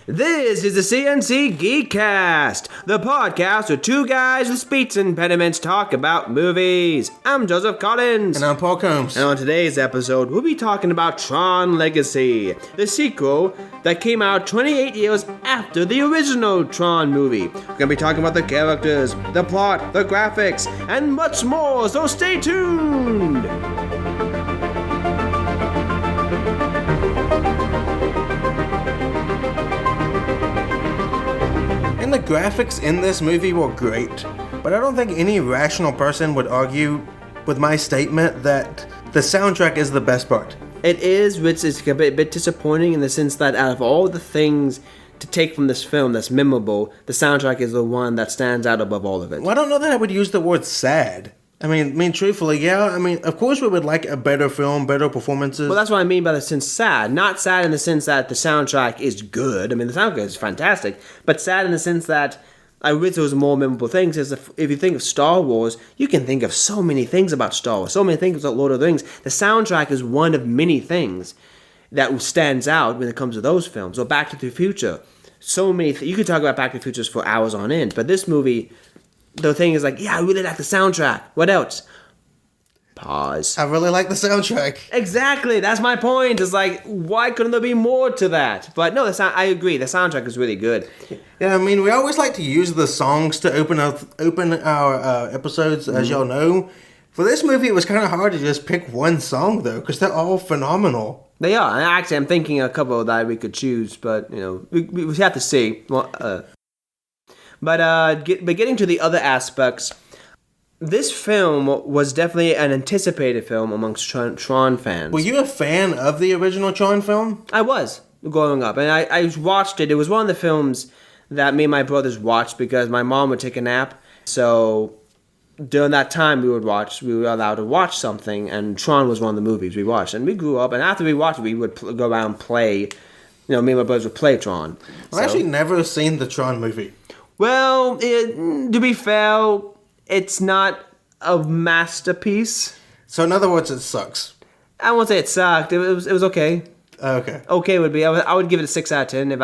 This is the CNC Geekcast, the podcast where two guys with speech impediments talk about movies. I'm Joseph Collins. And I'm Paul Combs. And on today's episode, we'll be talking about Tron Legacy, the sequel that came out 28 years after the original Tron movie. We're going to be talking about the characters, the plot, the graphics, and much more, so stay tuned! And the graphics in this movie were great, but I don't think any rational person would argue with my statement that the soundtrack is the best part. It is, which is a bit disappointing in the sense that out of all the things to take from this film that's memorable, the soundtrack is the one that stands out above all of it. Well, I don't know that I would use the word sad. I mean, truthfully, yeah. I mean, of course we would like a better film, better performances. Well, that's what I mean by the sense sad. Not sad in the sense that the soundtrack is good. I mean, the soundtrack is fantastic. But sad in the sense that I wish there was more memorable things. If you think of Star Wars, you can think of so many things about Star Wars. So many things about Lord of the Rings. The soundtrack is one of many things that stands out when it comes to those films. Or Back to the Future. So many you could talk about Back to the Future for hours on end. But this movie... The thing is like, yeah, I really like the soundtrack. What else? Pause. I really like the soundtrack. Exactly. That's my point. It's like, why couldn't there be more to that? But no, I agree. The soundtrack is really good. Yeah, I mean, we always like to use the songs to open our episodes, as y'all know. For this movie, it was kind of hard to just pick one song, though, because they're all phenomenal. They are. And actually, I'm thinking a couple that we could choose, but, you know, we have to see. Well, But getting to the other aspects, this film was definitely an anticipated film amongst Tron fans. Were you a fan of the original Tron film? I was, growing up. And I watched it. It was one of the films that me and my brothers watched because my mom would take a nap. So during that time we were allowed to watch something. And Tron was one of the movies we watched. And we grew up. And after we watched it, we would go around and play. You know, me and my brothers would play Tron. I've actually never seen the Tron movie. Well, to be fair, it's not a masterpiece. So in other words, it sucks. I won't say it sucked. It was okay. Okay. Okay would be. I would give it a 6 out of 10. If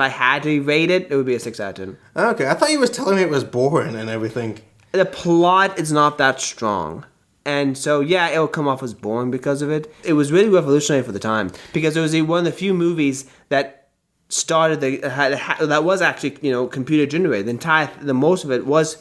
I had to rate it, it would be a 6 out of 10. Okay, I thought you was telling me it was boring and everything. The plot is not that strong. And so, yeah, it will come off as boring because of it. It was really revolutionary for the time. Because it was one of the few movies that started that was actually, you know, computer generated. The most of it was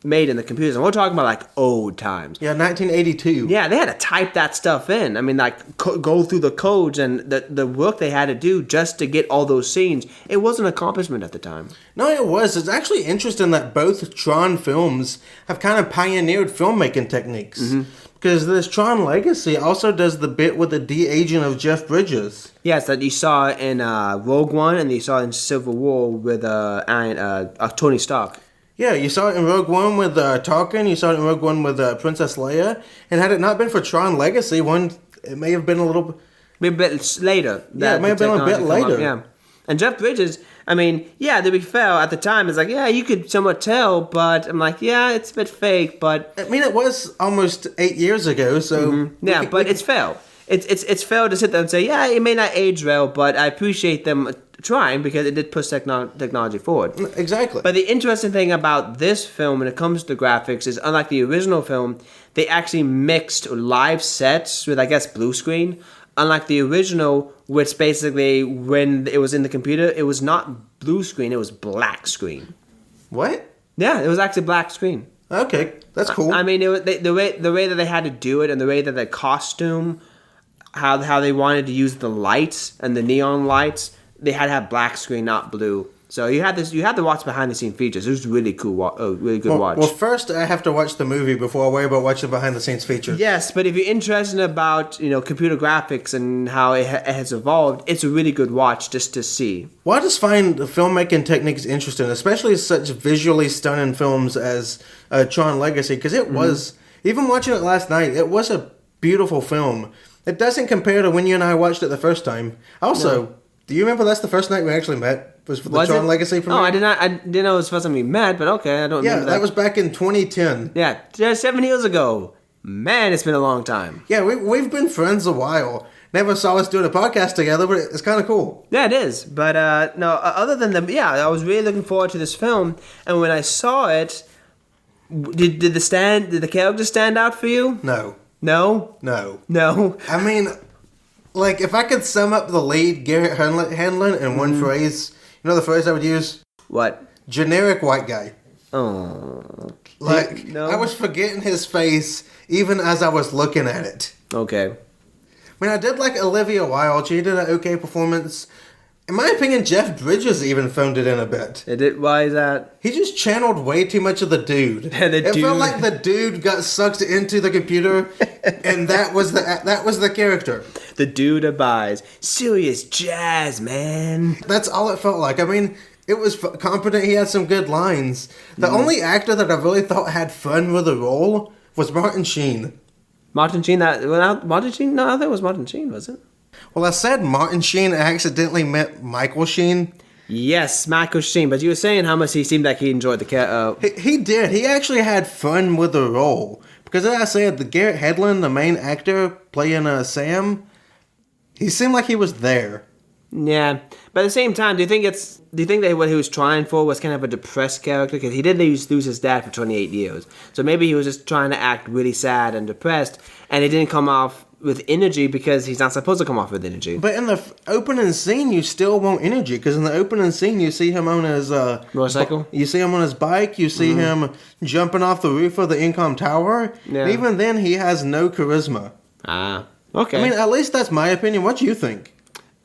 made in the computers, and we're talking about like old times. Yeah, 1982. Yeah, they had to type that stuff in. I mean, like go through the codes and the work they had to do just to get all those scenes. It was an accomplishment at the time. No, it was. It's actually interesting that both Tron films have kind of pioneered filmmaking techniques. Mm-hmm. Because this Tron Legacy also does the bit with the de-aging of Jeff Bridges. Yes, that you saw in Rogue One and you saw in Civil War with Tony Stark. Yeah, you saw it in Rogue One with Tarkin, you saw it in Rogue One with Princess Leia, and had it not been for Tron Legacy, it may have been a little... Maybe a bit later. Yeah, it may have been a bit later. Yeah. And Jeff Bridges, I mean, yeah, to be fair, at the time, it's like, yeah, you could somewhat tell, but I'm like, yeah, it's a bit fake, but... I mean, it was almost 8 years ago, so... Mm-hmm. Yeah, but it's fair. It's fair to sit there and say, yeah, it may not age well, but I appreciate them trying because it did push technology forward. Exactly. But the interesting thing about this film when it comes to graphics is, unlike the original film, they actually mixed live sets with, I guess, blue screen. Unlike the original, which basically, when it was in the computer, it was not blue screen, it was black screen. What? Yeah, it was actually black screen. Okay, that's cool. I mean, the way that they had to do it and the way that the costume, how they wanted to use the lights and the neon lights, they had to have black screen, not blue. So you had to watch behind the scene features. It was really cool, really good watch. Well, first I have to watch the movie before I worry about watching behind the scenes features. Yes, but if you're interested about, you know, computer graphics and how it has evolved, it's a really good watch just to see. Well, I just find the filmmaking techniques interesting, especially such visually stunning films as Tron Legacy, because it was, even watching it last night, it was a beautiful film. It doesn't compare to when you and I watched it the first time. Also, do you remember that's the first night we actually met? Was for the Tron Legacy premiere? Oh, I didn't know it was the first time we met, but okay, I don't remember that. Yeah, that was back in 2010. Yeah, 7 years ago. Man, it's been a long time. Yeah, we've been friends a while. never saw us doing a podcast together, but it's kind of cool. Yeah, it is. But no, other than I was really looking forward to this film, and when I saw it, did the character stand out for you? No. No? No. No. I mean, like, if I could sum up the lead, Garrett Hedlund, in one phrase, you know the phrase I would use? What? Generic white guy. Oh. Like, No? I was forgetting his face even as I was looking at it. Okay. I mean, I did like Olivia Wilde. She did an okay performance. In my opinion, Jeff Bridges even phoned it in a bit. Why is that? He just channeled way too much of the dude. It felt like the dude got sucked into the computer, and that was the character. The dude abides. Serious jazz, man. That's all it felt like. I mean, it was competent. He had some good lines. The only actor that I really thought had fun with the role was Martin Sheen. Martin Sheen? Martin Sheen? No, I think it was Martin Sheen, was it? Well, I said Martin Sheen. I accidentally meant Michael Sheen. Yes, Michael Sheen. But you were saying how much he seemed like he enjoyed the He did. He actually had fun with the role. Because as I said, the Garrett Hedlund, the main actor playing Sam, he seemed like he was there. Yeah, but at the same time, do you think that what he was trying for was kind of a depressed character? Because he did lose his dad for 28 years. So maybe he was just trying to act really sad and depressed, and he didn't come off with energy because he's not supposed to come off with energy. But in the opening scene, you still want energy. Because in the opening scene, you see him on his... motorcycle? You see him on his bike. You see him jumping off the roof of the Incom Tower. Yeah. And even then, he has no charisma. Ah, okay. I mean, at least that's my opinion. What do you think?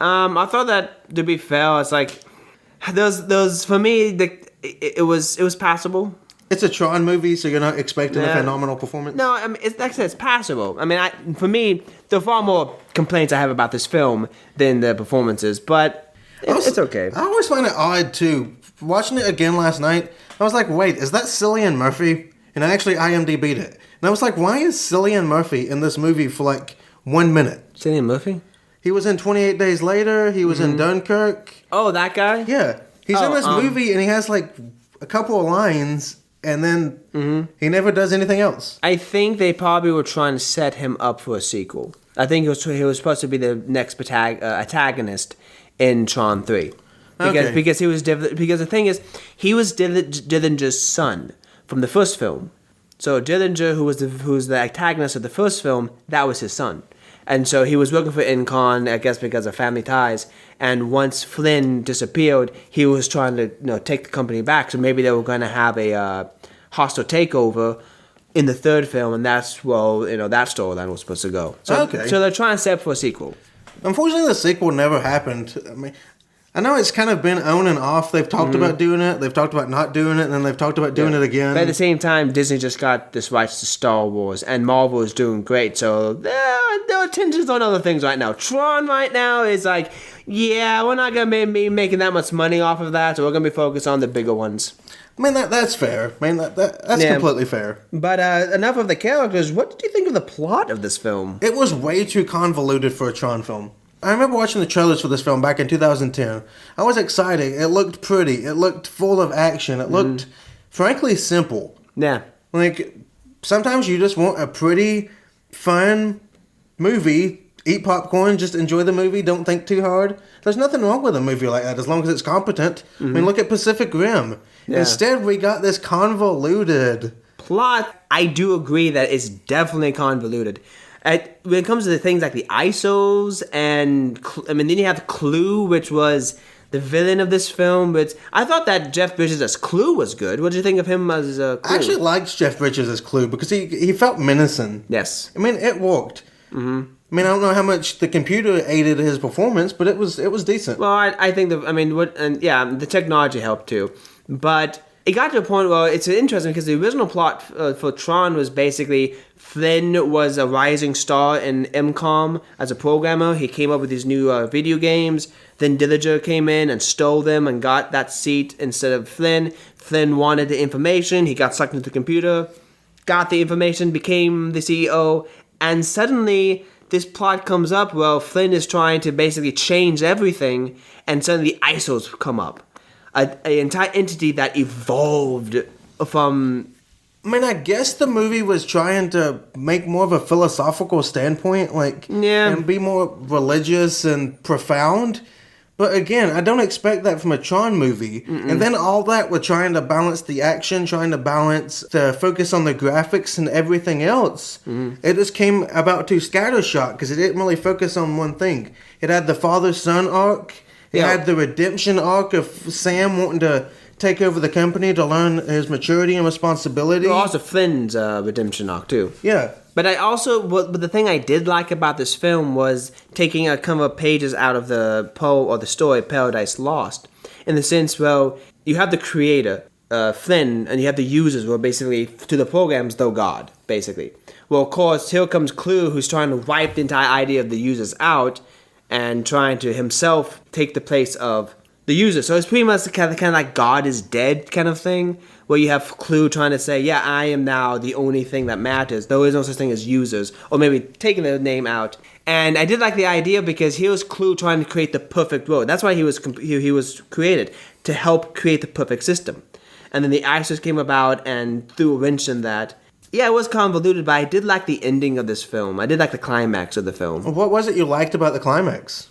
I thought that, to be fair, it's like those for me. It was passable. It's a Tron movie, so you're not expecting a phenomenal performance. No, I mean like I said, it's passable. I mean, for me, there are far more complaints I have about this film than the performances, but it's okay. I always find it odd too. Watching it again last night, I was like, "Wait, is that Cillian Murphy?" And I actually IMDb'd it, and I was like, "Why is Cillian Murphy in this movie for like 1 minute?" Cillian Murphy? He was in 28 Days Later. He was in Dunkirk. Oh, that guy? Yeah. He's in this movie, and he has like a couple of lines, and then he never does anything else. I think they probably were trying to set him up for a sequel. I think he was supposed to be the next antagonist in Tron 3. Because he was because the thing is, he was Dillinger's son from the first film. So Dillinger, who was the antagonist of the first film, that was his son. And so he was working for Incon, I guess because of family ties. And once Flynn disappeared, he was trying to take the company back. So maybe they were going to have a hostile takeover in the third film, and that's that storyline was supposed to go. So, so they're trying to set up for a sequel. Unfortunately, the sequel never happened. I mean, I know it's kind of been on and off. They've talked about doing it. They've talked about not doing it, and then they've talked about doing it again. But at the same time, Disney just got this rights to Star Wars, and Marvel is doing great. So there are tensions on other things right now. Tron right now is like, we're not going to be making that much money off of that, so we're going to be focused on the bigger ones. I mean, that's fair. I mean, that's completely fair. But enough of the characters. What did you think of the plot of this film? It was way too convoluted for a Tron film. I remember watching the trailers for this film back in 2010. I was excited. It looked pretty. It looked full of action. It looked, frankly, simple. Yeah. Like, sometimes you just want a pretty, fun movie. Eat popcorn, just enjoy the movie, don't think too hard. There's nothing wrong with a movie like that as long as it's competent. I mean, look at Pacific Rim. Yeah. Instead, we got this convoluted plot. I do agree that it's definitely convoluted. When it comes to the things like the ISOs and then you have Clue, which was the villain of this film. But I thought that Jeff Bridges as Clue was good. What did you think of him as Clue? I actually liked Jeff Bridges as Clue because he felt menacing. Yes, I mean it worked. I mean, I don't know how much the computer aided his performance, but it was decent. Well, I think the technology helped too, but it got to a point where it's interesting because the original plot for Tron was basically Flynn was a rising star in MCOM as a programmer. He came up with these new video games. Then Dillinger came in and stole them and got that seat instead of Flynn. Flynn wanted the information. He got sucked into the computer, got the information, became the CEO, and suddenly this plot comes up where Flynn is trying to basically change everything, and suddenly the ISOs come up. An entire entity that evolved from I mean, I guess the movie was trying to make more of a philosophical standpoint, like, and be more religious and profound. But again, I don't expect that from a Tron movie. Mm-mm. And then all that with trying to balance the action, trying to balance the focus on the graphics and everything else. Mm-hmm. It just came about too scattershot because it didn't really focus on one thing. It had the father-son arc. It had the redemption arc of Sam wanting to take over the company to learn his maturity and responsibility. Well, also Flynn's redemption arc too. Yeah. But but the thing I did like about this film was taking a couple of pages out of the poem or the story Paradise Lost, in the sense, well, you have the creator, Flynn, and you have the users who are basically, to the programs, though God, basically. Well, of course, here comes Clue, who's trying to wipe the entire idea of the users out and trying to himself take the place of the user. So it's pretty much the kind of like God is dead kind of thing, where you have Clue trying to say, yeah, I am now the only thing that matters. There is no such thing as users, or maybe taking the name out. And I did like the idea because here was Clue trying to create the perfect world. That's why he was created, to help create the perfect system. And then the ISIS came about and threw a wrench in that. Yeah, it was convoluted, but I did like the ending of this film. I did like the climax of the film. What was it you liked about the climax?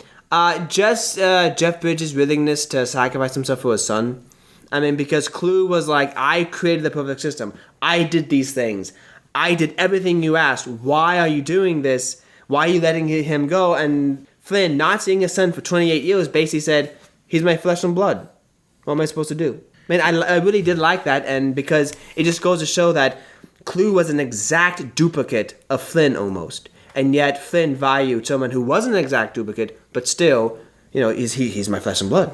Just Jeff Bridges' willingness to sacrifice himself for his son. I mean, because Clue was like, I created the perfect system. I did these things. I did everything you asked. Why are you doing this? Why are you letting him go? And Flynn, not seeing his son for 28 years, basically said, he's my flesh and blood. What am I supposed to do? Man, I really did like that, and because it just goes to show that Clue was an exact duplicate of Flynn almost. And yet Flynn valued someone who wasn't an exact duplicate, but still, he's my flesh and blood.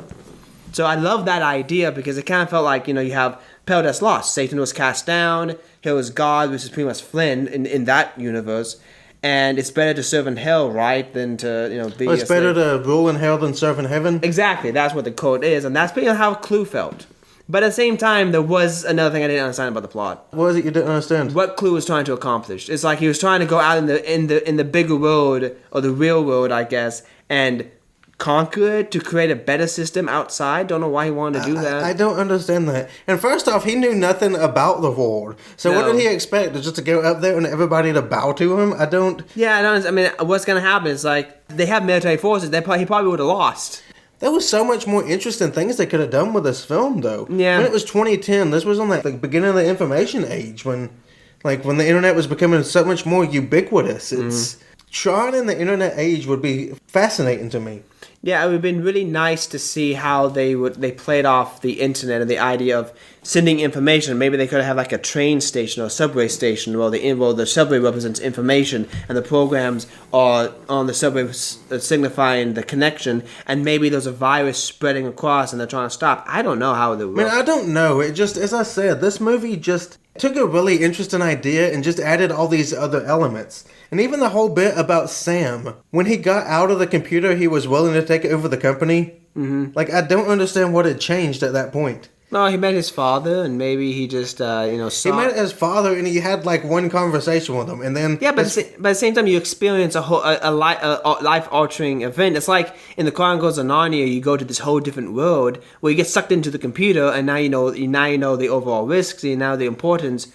So I love that idea because it kind of felt like, you have Paradise Lost. Satan was cast down. Here was God, which is pretty much Flynn in that universe. And it's better to serve in hell, right, than to, be it's better to rule in hell than serve in heaven? Exactly. That's what the quote is. And that's pretty much how Clue felt. But at the same time, there was another thing I didn't understand about the plot. What was it you didn't understand? What Clue was trying to accomplish. It's like he was trying to go out in the bigger world, or the real world, I guess, and conquer it to create a better system outside. Don't know why he wanted to do that. I don't understand that. And first off, he knew nothing about the world. So what did he expect? Just to go up there and everybody to bow to him? I don't... Yeah, I mean, what's going to happen is like, they have military forces. He probably would have lost. There was so much more interesting things they could have done with this film, though. Yeah. When it was 2010, this was on the beginning of the information age, when the internet was becoming so much more ubiquitous. It's Tron in the internet age would be fascinating to me. Yeah, it would have been really nice to see how they played off the internet and the idea of sending information. Maybe they could have like a train station or a subway station where the subway represents information and the programs are on the subway signifying the connection, and maybe there's a virus spreading across and they're trying to stop. I don't know how they would. I don't know. It just, as I said, this movie just took a really interesting idea and just added all these other elements. And even the whole bit about Sam, when he got out of the computer, he was willing to take over the company. Mm-hmm. I don't understand what had changed at that point. No, he met his father, and maybe he just, saw... He met his father, and he had, one conversation with him, and then... Yeah, but at the same time, you experience a life-altering event. It's like in the Chronicles of Narnia, you go to this whole different world, where you get sucked into the computer, and now you know the overall risks, you know the importance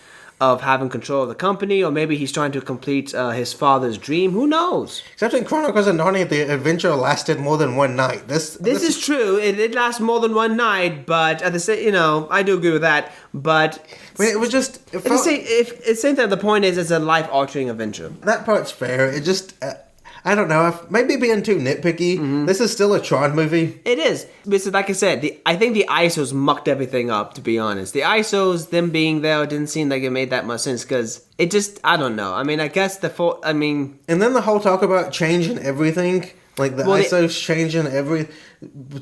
of having control of the company, or maybe he's trying to complete his father's dream. Who knows? Except in Chronicles of Narnia, the adventure lasted more than one night. This is true. It did last more than one night, but at the same, I do agree with that. But it was just at the same time, the point is, it's a life-altering adventure. That part's fair. It just. I don't know, maybe being too nitpicky. Mm-hmm. This is still a Tron movie. It is. Because like I said, I think the ISOs mucked everything up, to be honest. The ISOs, them being there, didn't seem like it made that much sense, because it just, I don't know. I mean, I guess And then the whole talk about changing everything, ISOs changing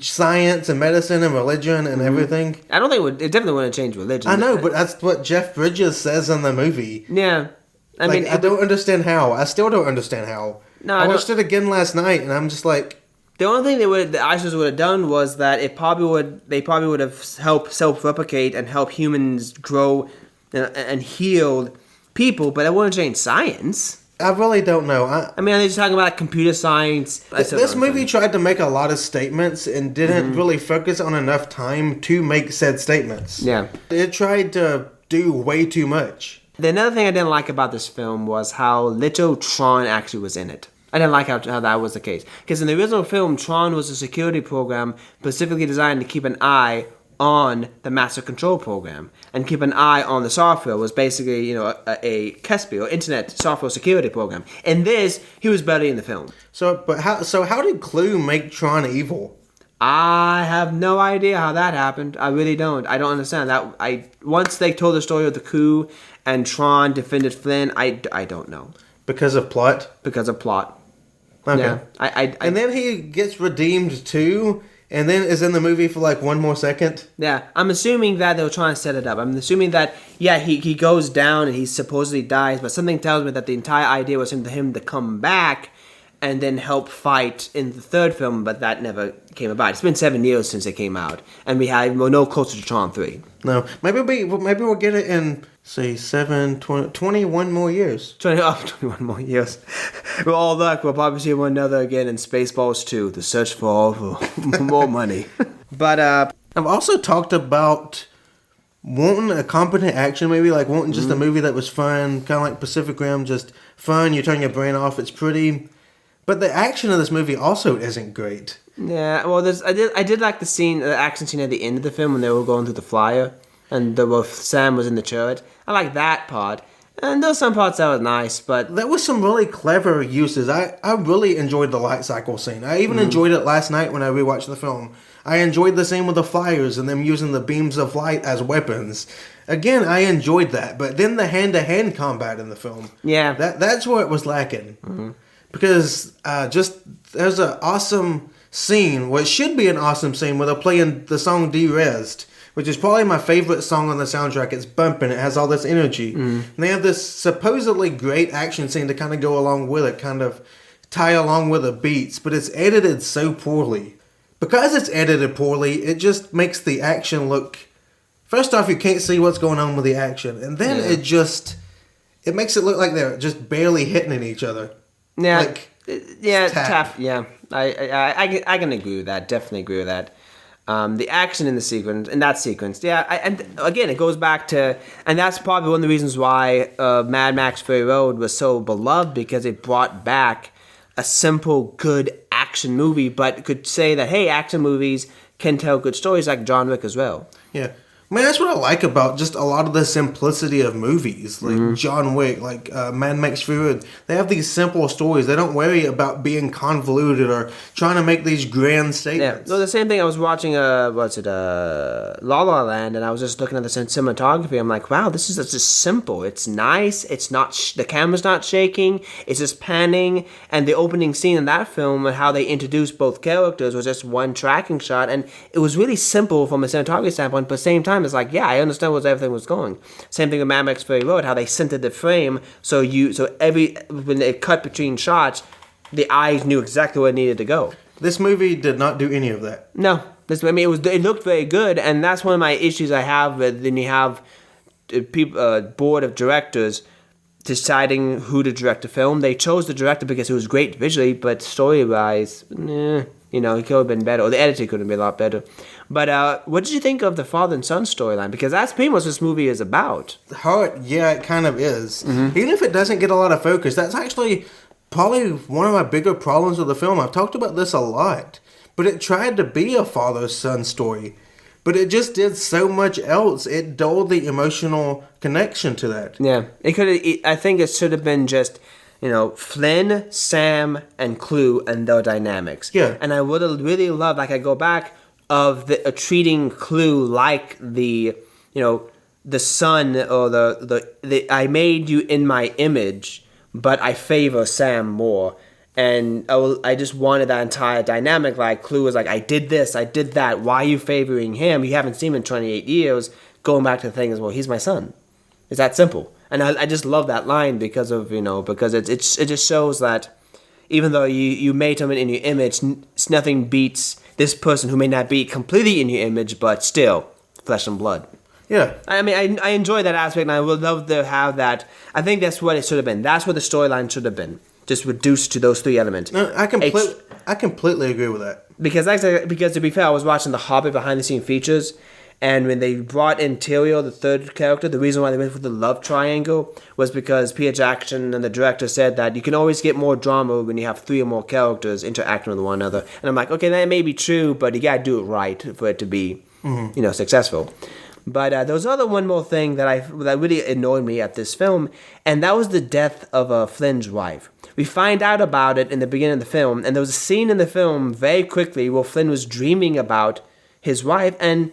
science and medicine and religion and everything. I don't think it definitely wouldn't change religion. I know, but that's what Jeff Bridges says in the movie. Yeah. I don't understand how. I still don't understand how. No, I watched it again last night, and I'm just like... The only thing the ISIS would have done was that they probably would have helped self-replicate and help humans grow and heal people, but it wouldn't change science. I really don't know. I mean, are they just talking about computer science? This movie tried to make a lot of statements and didn't really focus on enough time to make said statements. Yeah. It tried to do way too much. The another thing I didn't like about this film was how little Tron actually was in it. I didn't like how that was the case. Because in the original film, Tron was a security program specifically designed to keep an eye on the master control program and keep an eye on the software. It was basically, a KESP or Internet Software Security Program. In this, he was barely in the film. So how did Clue make Tron evil? I have no idea how that happened. I really don't. I don't understand that. Once they told the story of the coup and Tron defended Flynn, I don't know. Because of plot? Because of plot. Okay. Yeah. And then he gets redeemed too, and then is in the movie for like one more second. Yeah, I'm assuming that they were trying to set it up. I'm assuming that, he goes down and he supposedly dies, but something tells me that the entire idea was him to come back and then help fight in the third film, but that never came about. It's been 7 years since it came out, and we're no closer to Tron 3. No, maybe we'll get it in, say, 21 more years. 21 more years. With all luck, we'll probably see one another again in Spaceballs 2, The Search for more money. But, I've also talked about wanting a competent action movie, like wanting just a movie that was fun, kind of like Pacific Rim, just fun, you turn your brain off, it's pretty. But the action of this movie also isn't great. Yeah, well, I did like the action scene at the end of the film when they were going through the flyer, and Sam was in the turret. I like that part, and there were some parts that were nice, but there was some really clever uses. I really enjoyed the light cycle scene. I even enjoyed it last night when I rewatched the film. I enjoyed the scene with the flyers and them using the beams of light as weapons. Again, I enjoyed that, but then the hand-to-hand combat in the film, that's where it was lacking. Mm-hmm. Because there's an awesome scene, what should be an awesome scene, where they're playing the song De-Rezzed, which is probably my favorite song on the soundtrack. It's bumping, it has all this energy. And they have this supposedly great action scene to kind of go along with it, kind of tie along with the beats, but it's edited so poorly. Because it's edited poorly, it just makes the action look... First off, you can't see what's going on with the action, and then it makes it look like they're just barely hitting each other. Yeah, tap. Yeah, I can agree with that. Definitely agree with that. The action in that sequence, and again, it goes back to, and that's probably one of the reasons why Mad Max Fury Road was so beloved, because it brought back a simple, good action movie, but could say that, hey, action movies can tell good stories, like John Wick as well. Yeah. I mean, that's what I like about just a lot of the simplicity of movies, like John Wick, like Mad Max Fury Road. They have these simple stories. They don't worry about being convoluted or trying to make these grand statements. Yeah, well, the same thing. I was watching, La La Land, and I was just looking at the cinematography. I'm like, wow, this is just simple. It's nice. It's not the camera's not shaking. It's just panning. And the opening scene in that film and how they introduced both characters was just one tracking shot, and it was really simple from a cinematography standpoint. But at the same time, it's like, I understand where everything was going. Same thing with Mad Max Fury Road, how they centered the frame so when it cut between shots, the eyes knew exactly where it needed to go. This movie did not do any of that. No, it looked very good, and that's one of my issues I have with when you have board of directors deciding who to direct a film. They chose the director because it was great visually, but story-wise, it could have been better, or the editing could have been a lot better. But what did you think of the father and son storyline? Because that's pretty much what this movie is about. It kind of is. Even if it doesn't get a lot of focus, that's actually probably one of my bigger problems with the film. I've talked about this a lot. But it tried to be a father-son story. But it just did so much else. It dulled the emotional connection to that. Yeah. I think it should have been just... Flynn, Sam, and Clue and their dynamics. Yeah. And I would have really loved, I go back, of treating Clue like the son, or the I made you in my image, but I favor Sam more. And I just wanted that entire dynamic, like Clue was like, I did this, I did that, why are you favoring him? You haven't seen him in 28 years. Going back to the thing as well, he's my son. It's that simple. And I just love that line because it just shows that even though you made him in your image, nothing beats this person who may not be completely in your image, but still flesh and blood. Yeah. I mean, I enjoy that aspect, and I would love to have that. I think that's what it should have been. That's what the storyline should have been. Just reduced to those three elements. No, I completely agree with that. Because to be fair, I was watching the Hobbit behind the scene features, And when they brought in Tyrael, the third character, the reason why they went for the love triangle was because Peter Jackson and the director said that you can always get more drama when you have 3 or more characters interacting with one another. And I'm like, okay, that may be true, but you gotta do it right for it to be, successful. But there was one more thing that really annoyed me at this film, and that was the death of Flynn's wife. We find out about it in the beginning of the film, and there was a scene in the film very quickly where Flynn was dreaming about his wife, and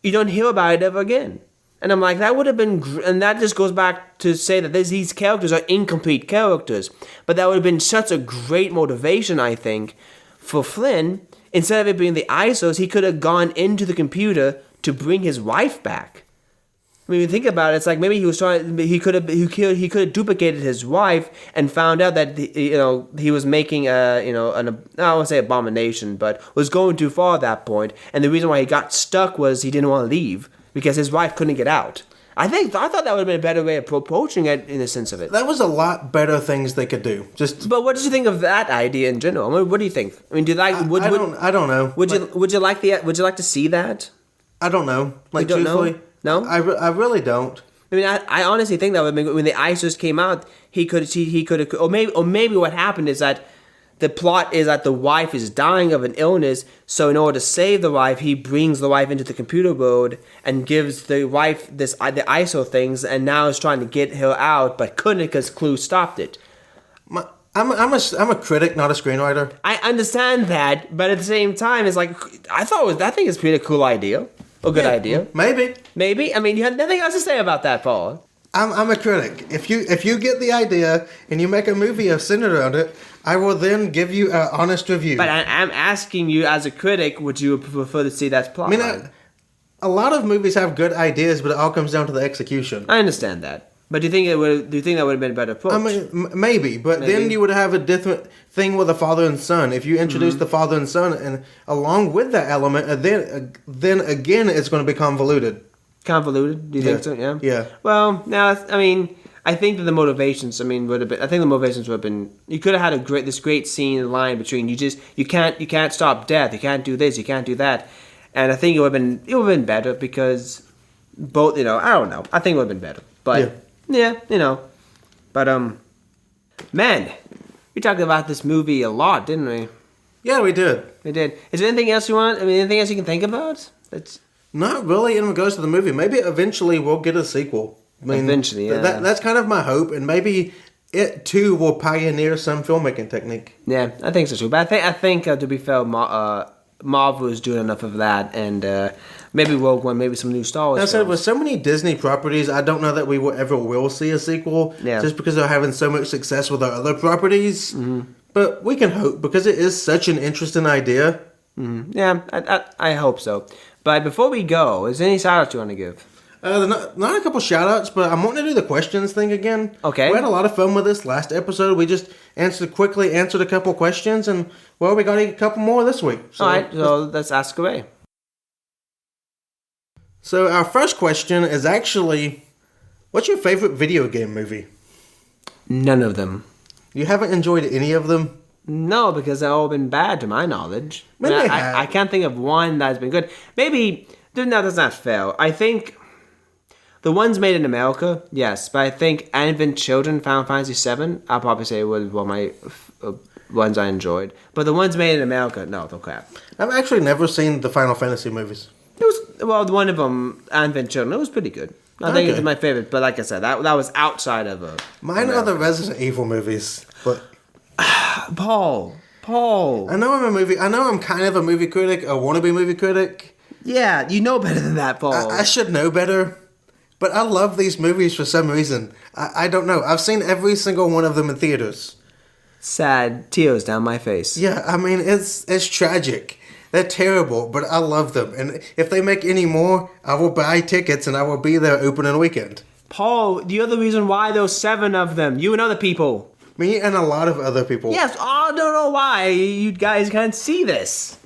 you don't hear about it ever again. And I'm like, that would have been... And that just goes back to say that these characters are incomplete characters. But that would have been such a great motivation, I think, for Flynn. Instead of it being the ISOs, he could have gone into the computer to bring his wife back. I mean, when you think about it, it's like maybe he was trying... He could have duplicated his wife and found out that, he was making I don't want to say abomination, but was going too far at that point. And the reason why he got stuck was he didn't want to leave because his wife couldn't get out. I thought that would have been a better way of approaching it in the sense of it. That was a lot better things they could do. But what did you think of that idea in general? I mean, what do you think? I mean, do you like? I don't know. Would you like to see that? I don't know. Like, you don't truthfully, know? No, I really don't. I mean, I honestly think that when the ISOs came out, he could have, or maybe what happened is that the plot is that the wife is dying of an illness, so in order to save the wife, he brings the wife into the computer world and gives the wife the ISO things, and now is trying to get her out, but couldn't because Clue stopped it. I'm a critic, not a screenwriter. I understand that, but at the same time, it's like I think it's a pretty cool idea. A good idea. Maybe. I mean, you had nothing else to say about that, Paul. I'm a critic. If you get the idea and you make a movie centered around it, I will then give you an honest review. But I'm asking you, as a critic, would you prefer to see that plot? I mean, a lot of movies have good ideas, but it all comes down to the execution. I understand that. But do you think that would have been a better approach? I mean, maybe, but then you would have a different thing with a father and son. If you introduce the father and son, and along with that element, then again, it's going to be convoluted. Convoluted? Do you think so? Yeah. Yeah. Well, now I mean, I think that the motivations. I mean, would have been. I think the motivations would have been. You could have had this great scene in line between you can't stop death. You can't do this. You can't do that. And I think it would have been better because both. I don't know. I think it would have been better, but. Yeah. Yeah, but man, we talked about this movie a lot, didn't we? Yeah, we did. We did. Is there anything else you want? I mean, anything else you can think about? That's not really in regards to the movie. Maybe eventually we'll get a sequel. I mean, eventually, yeah. That's kind of my hope, and maybe it too will pioneer some filmmaking technique. Yeah, I think so too. But I think to be fair, Marvel is doing enough of that, and maybe Rogue One, maybe some new Star Wars. I said with so many Disney properties, I don't know that we will see a sequel. Yeah. Just because they're having so much success with our other properties. Mm-hmm. But we can hope because it is such an interesting idea. Mm-hmm. Yeah, I hope so. But before we go, is there any shout outs you want to give? Not a couple shout outs, but I'm wanting to do the questions thing again. Okay. We had a lot of fun with this last episode. We just answered a couple questions, and well, we got a couple more this week. So all right, so let's ask away. So our first question is actually, what's your favorite video game movie? None of them. You haven't enjoyed any of them? No, because they've all been bad to my knowledge. I can't think of one that's been good. Maybe, no, that's not fair. I think the ones made in America, yes, but I think Advent Children, Final Fantasy VII, I'll probably say was one of my ones I enjoyed. But the ones made in America, no, they're crap. I've actually never seen the Final Fantasy movies. One of them, Advent Children, it was pretty good. I think it's my favorite, but like I said, that was outside of Mine are the Resident Evil movies, but Paul. I know I'm kind of a movie critic, a wannabe movie critic. Yeah, you know better than that, Paul. I should know better, but I love these movies for some reason. I don't know. I've seen every single one of them in theaters. Sad tears down my face. Yeah, I mean it's tragic. They're terrible, but I love them. And if they make any more, I will buy tickets and I will be there opening weekend. Paul, you're the reason why there's 7 of them. You and other people. Me and a lot of other people. Yes, I don't know why you guys can't see this.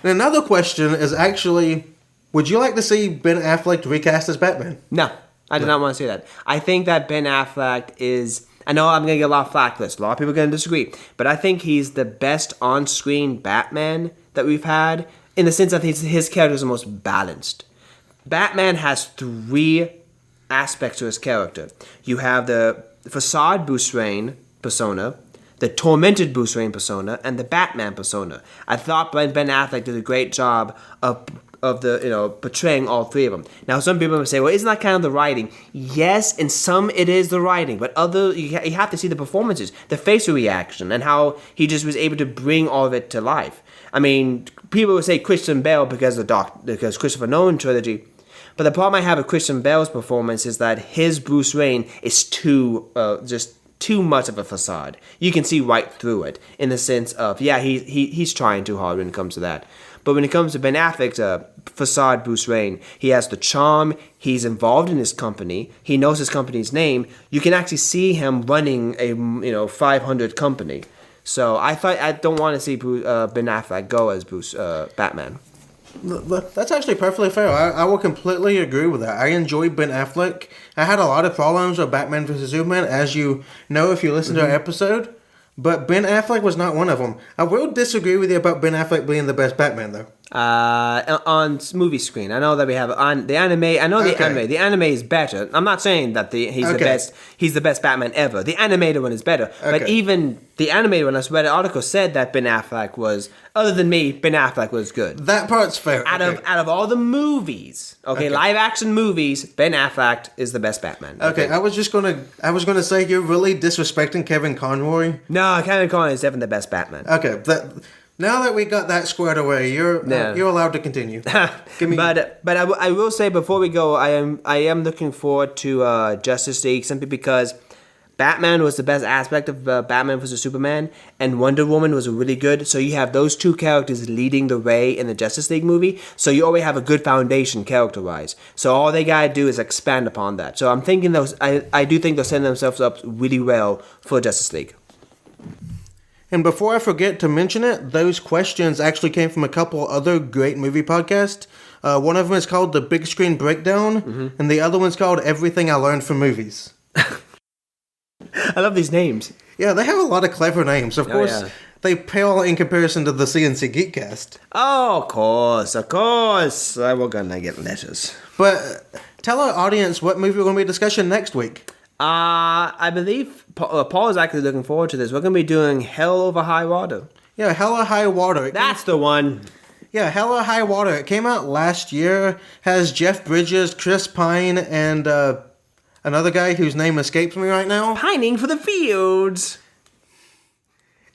And another question is actually, would you like to see Ben Affleck recast as Batman? No, I do not want to see that. I think that Ben Affleck is... I know I'm going to get a lot of flack for this. A lot of people are going to disagree. But I think he's the best on-screen Batman that we've had, in the sense that his character is the most balanced. Batman has three aspects to his character. You have the facade Bruce Wayne persona, the tormented Bruce Wayne persona, and the Batman persona. I thought Ben Affleck did a great job of portraying all three of them. Now, some people would say, well, isn't that kind of the writing? Yes, in some it is the writing, but you have to see the performances, the facial reaction, and how he just was able to bring all of it to life. I mean, people would say Christian Bale because Christopher Nolan trilogy, but the problem I have with Christian Bale's performance is that his Bruce Wayne is too much of a facade. You can see right through it in the sense of, he's trying too hard when it comes to that. But when it comes to Ben Affleck's facade Bruce Wayne, he has the charm, he's involved in his company, he knows his company's name. You can actually see him running a 500 company. So I don't want to see Ben Affleck go as Batman. That's actually perfectly fair. I will completely agree with that. I enjoyed Ben Affleck. I had a lot of problems with Batman vs. Superman, as you know if you listen to our episode. But Ben Affleck was not one of them. I will disagree with you about Ben Affleck being the best Batman, though. On movie screen, I know that we have on the anime. I know the anime. The anime is better. I'm not saying that he's the best. He's the best Batman ever. The animated one is better. But even the animated one, I read an article said that Ben Affleck was. Other than me, Ben Affleck was good. That part's fair. Out of all the movies, live action movies, Ben Affleck is the best Batman. Okay, I was gonna say you're really disrespecting Kevin Conroy. No, Kevin Conroy is definitely the best Batman. Okay, now that we got that squared away, you're allowed to continue. But I will say before we go, I am looking forward to Justice League simply because Batman was the best aspect of Batman vs. Superman, and Wonder Woman was really good. So you have those two characters leading the way in the Justice League movie. So you already have a good foundation character-wise. So all they gotta do is expand upon that. So I'm thinking I do think they'll set themselves up really well for Justice League. And before I forget to mention it, those questions actually came from a couple other great movie podcasts. One of them is called The Big Screen Breakdown, and the other one's called Everything I Learned from Movies. I love these names. Yeah, they have a lot of clever names. Of course, they pale in comparison to the CNC Geekcast. Oh, of course. We're gonna get letters. But tell our audience what movie we're going to be discussing next week. I believe Paul is actually looking forward to this. We're going to be doing Hell Over High Water. Yeah, Hell or High Water. That's the one. Yeah, Hell or High Water. It came out last year. Has Jeff Bridges, Chris Pine, and another guy whose name escapes me right now. Pining for the Fields.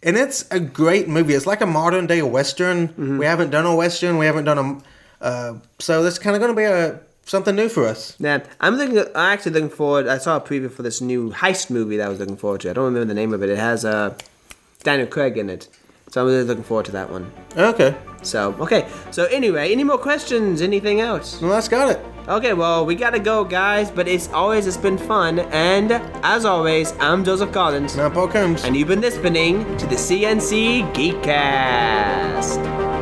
And it's a great movie. It's like a modern day Western. Mm-hmm. We haven't done a Western. We haven't done so this is kind of going to be something new for us. Yeah, I'm actually looking forward. I saw a preview for this new heist movie that I was looking forward to. I don't remember the name of it. It has Daniel Craig in it. So I'm really looking forward to that one. Okay. So anyway, any more questions? Anything else? Well, that's got it. Okay, well, we gotta go, guys, but it's been fun, and as always, I'm Joseph Collins. And I'm Paul Combs. And you've been listening to the CNC Geekcast.